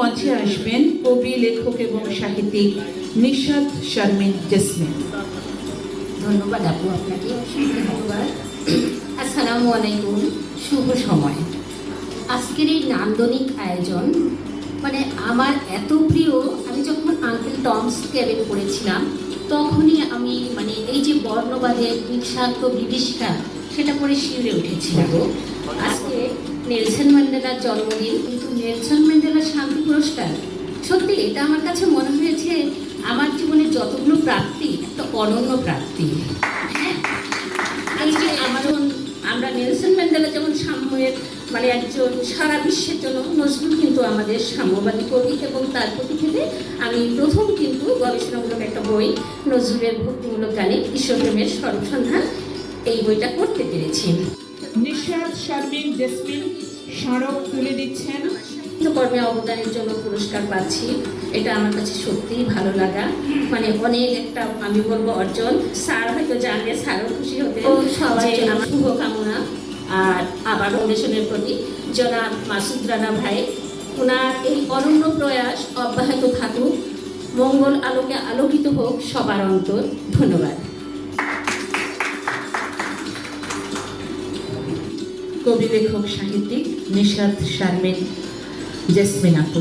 মঞ্চে আসবেন কবি, লেখক এবং সাহিত্যিক নিশাত শারমিন জেসমিন। ধন্যবাদ আপু, আপনাকে অসংখ্য ধন্যবাদ। আসসালামু আলাইকুম, শুভ সময়। আজকের এই নান্দনিক আয়োজন মানে আমার এত প্রিয়। আমি যখন আঙ্কেল টমস ক্যাবিন পড়েছিলাম তখনই আমি মানে এই যে বর্ণবাদের বিষাক্ত বিভীষিকা সেটা পরে শিউরে উঠেছিলাম। আজকে নেলসন ম্যান্ডেলার জন্মদিন, কিন্তু নেলসন ম্যান্ডেলার শান্তি পুরস্কার, সত্যি এটা আমার কাছে মনে হয়েছে আমার জীবনের যতগুলো প্রাপ্তি একটা অনন্য প্রাপ্তি। হ্যাঁ, এই যে আমরা নেলসন ম্যান্ডেলা যেমন সাম্যের মানে একজন সারা বিশ্বের জন্য, নজরুল কিন্তু আমাদের সাম্যবাদী কবি, এবং তার প্রতি থেকে আমি প্রথম কিন্তু গবেষণামূলক একটা বই, নজরুলের ভক্তিমূলক গানে ঈশ্বরপ্রেমের সর্বসন্ধান, এই বইটা করতে পেরেছি। নিশাত শারমিন জেসমিন স্মারক তুলে দিচ্ছেন। কর্মে অবদানের জন্য পুরস্কার পাচ্ছি, এটা আমার কাছে সত্যিই ভালো লাগা, মানে অনেক একটা আমি বলবো অর্জন। স্যার হয়তো জানলে স্যারও খুশি হতে। সবাই আমার শুভকামনা। আর আবার ফাউন্ডেশনের প্রতি জনাব মাসুদ রানা ভাই, ওনার এই অনন্য প্রয়াস অব্যাহত থাকুক, মঙ্গল আলোকে আলোকিত হোক সবার অন্তর। ধন্যবাদ। কবি, লেখক, সাহিত্যিক নিশাত শারমিন জেসমিন আপু।